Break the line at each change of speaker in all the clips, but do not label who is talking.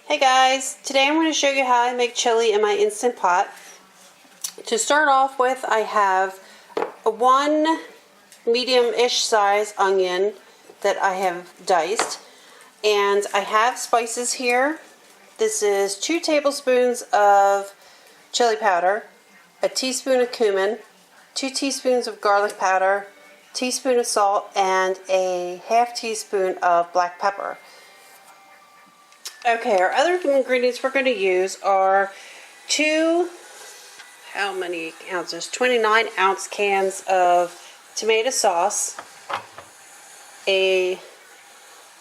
Hey guys, today I'm going to show you how I make chili in my Instant Pot. To start off with, I have one medium-ish size onion that I have diced, and I have spices here. This is 2 tablespoons of chili powder, a teaspoon of cumin, 2 teaspoons of garlic powder, a teaspoon of salt, and a half teaspoon of black pepper. Okay, our other ingredients we're going to use are 2, how many ounces? 29 ounce cans of tomato sauce, a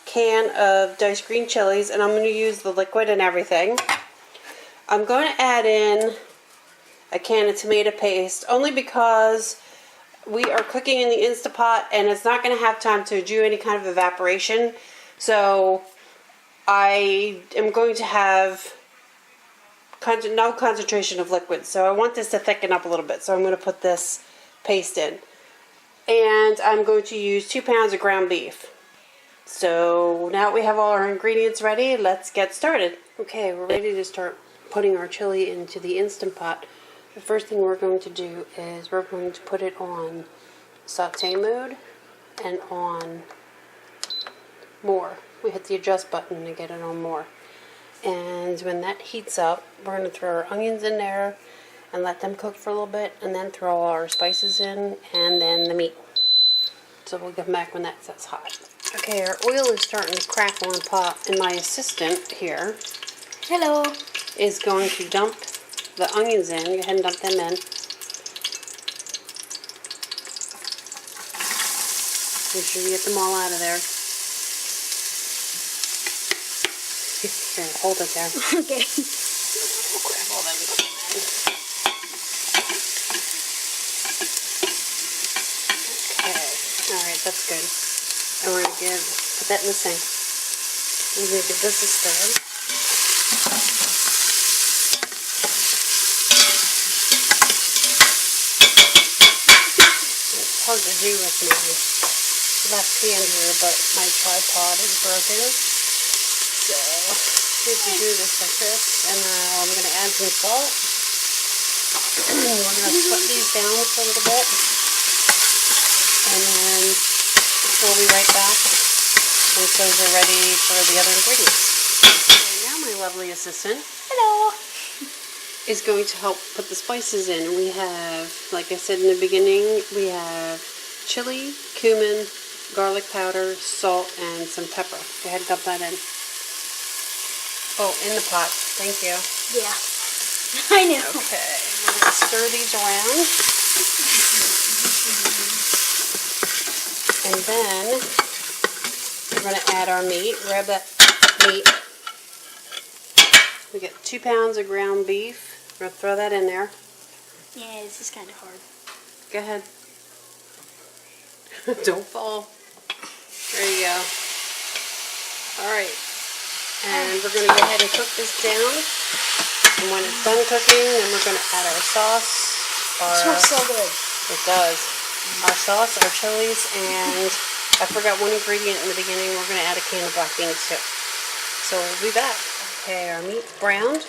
can of diced green chilies, and I'm going to use the liquid and everything. I'm going to add in a can of tomato paste only because we are cooking in the Instant Pot and it's not going to have time to do any kind of evaporation. So I am going to have no concentration of liquid, so I want this to thicken up a little bit, so I'm going to put this paste in. And I'm going to use 2 pounds of ground beef. So now we have all our ingredients ready, let's get started. Okay, we're ready to start putting our chili into the Instant Pot. The first thing we're going to do is we're going to put it on saute mode and on more. We hit the adjust button to get it on more. And when that heats up, we're going to throw our onions in there and let them cook for a little bit, and then throw all our spices in and then the meat. So we'll get back when that gets hot. Okay, our oil is starting to crackle in the pot, and my assistant here is going to dump the onions in. Go ahead and dump them in. Make sure you get them all out of there. Here, hold it there.
Okay.
We'll grab all them. Okay. Alright, that's good. And we're going to put that in the sink. We're going to give this a stir. It's hard to do with my left hand here, but my tripod is broken. So, we can do this like this, and I'm going to add some salt. We're going to put these down for a little bit, and then we'll be right back once those are ready for the other ingredients. Okay, now my lovely assistant is going to help put the spices in. We have, like I said in the beginning, we have chili, cumin, garlic powder, salt, and some pepper. Go ahead and dump that in. Oh, in the pot. Thank you.
Yeah. I know.
Okay. We're going to stir these around. And then we're going to add our meat. Grab that meat. We get 2 pounds of ground beef. We're going to throw that in there.
Yeah, this is kind of hard.
Go ahead. Don't fall. There you go. Alright. And we're going to go ahead and cook this down. And when it's done cooking, then we're going to add our sauce.
It smells so good.
It does. Our sauce, our chilies, and I forgot one ingredient in the beginning. We're going to add a can of black beans too. So we'll be back. Okay, our meat's browned.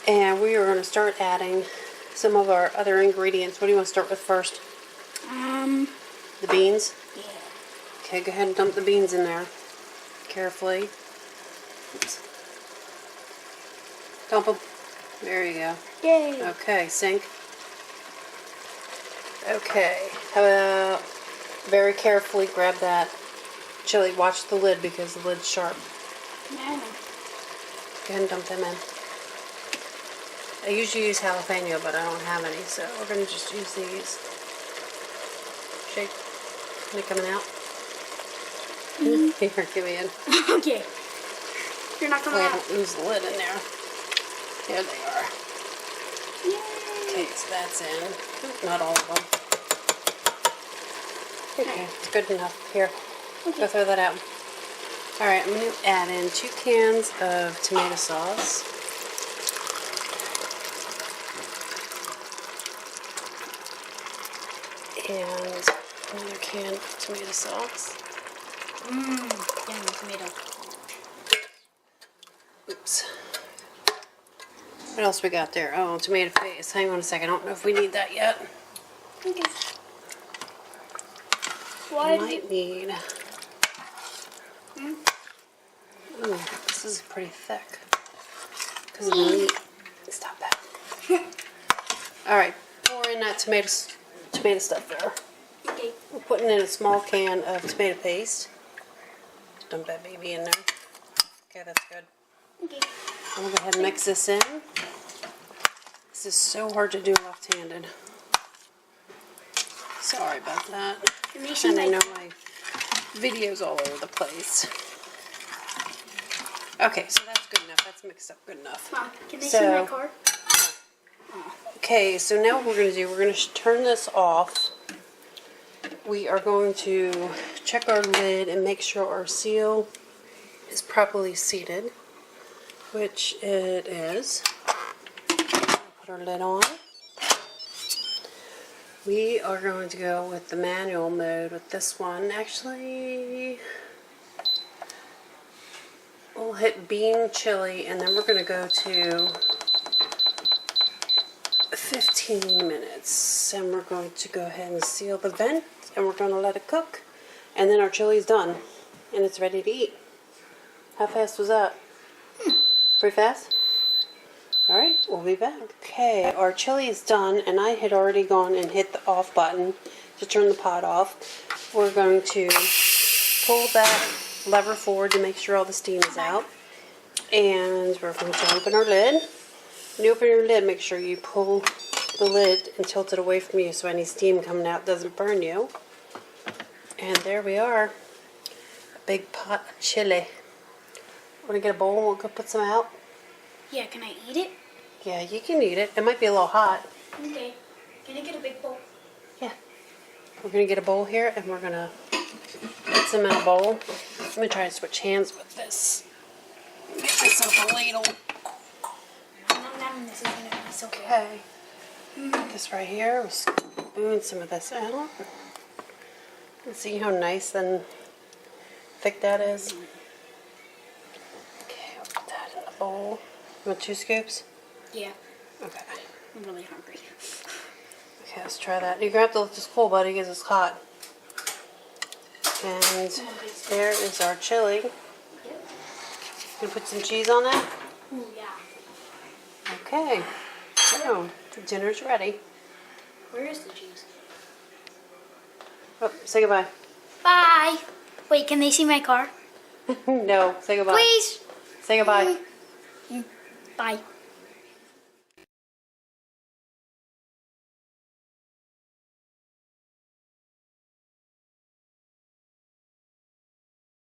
And we are going to start adding some of our other ingredients. What do you want to start with first? The beans?
Yeah.
Okay, go ahead and dump the beans in there. Carefully. Oops. Dump them. There you go.
Yay.
Okay, sink. Okay, how about very carefully grab that chili. Watch the lid because the lid's sharp.
Yeah.
Go ahead and dump them in. I usually use jalapeno, but I don't have any, so we're going to just use these. Shake. Are they coming out? Here, give me in.
Okay. You're not going
We
to
haven't used the lid in there. Here they are.
Yay.
Okay, so that's in. Not all of them. Okay, it's good enough. Here, go throw that out. Alright, I'm going to add in 2 cans of tomato sauce. And another can of tomato sauce.
Yummy tomato.
Oops. What else we got there? Oh, tomato paste. Hang on a second. I don't know if we need that yet.
Okay.
We
Why?
might need... Ooh, this is pretty thick. Because of the meat. Stop that. Alright, pour in that tomato stuff there.
Okay.
We're putting in a small can of tomato paste. Dump that baby in there. Okay, that's good.
Okay.
I'm going to go ahead and mix this in. This is so hard to do left-handed. Sorry about that. And I know my video's all over the place. Okay, so that's good enough. That's mixed up good enough.
Mom, can they see my car?
Okay, so now what we're going to do, we're going to turn this off. We are going to check our lid and make sure our seal is properly seated, which it is. Put our lid on. We are going to go with the manual mode with this one. Actually, we'll hit bean chili, and then we're going to go to 15 minutes. And we're going to go ahead and seal the vent, and we're going to let it cook. And then our chili's done, and it's ready to eat. How fast was that? Pretty fast? Alright, we'll be back. Okay, our chili is done, and I had already gone and hit the off button to turn the pot off. We're going to pull that lever forward to make sure all the steam is out. And we're going to open our lid. When you open your lid, make sure you pull the lid and tilt it away from you so any steam coming out doesn't burn you. And there we are. A big pot of chili. We're going to get a bowl and we'll go put some out.
Yeah, can I eat it?
Yeah, you can eat it. It might be a little hot.
Okay. Can I get a big bowl?
Yeah. We're going to get a bowl here and we're going to put some in a bowl. I'm going to try to switch hands with this. Get myself a ladle.
This is going to be so good.
Okay. Put this right here. We'll spoon some of this out. And see how nice and thick that is. Okay, I'll put that in the bowl. You want 2 scoops?
Yeah.
Okay.
I'm really hungry.
Okay, let's try that. You're going to have to let this cool, buddy, because it's hot. And there is our chili.
Yep.
Gonna put some cheese on that?
Ooh, yeah.
Okay. So, dinner's ready.
Where is the cheese?
Oh, say goodbye.
Bye. Wait, can they see my car?
No, say goodbye.
Please.
Say goodbye.
Bye.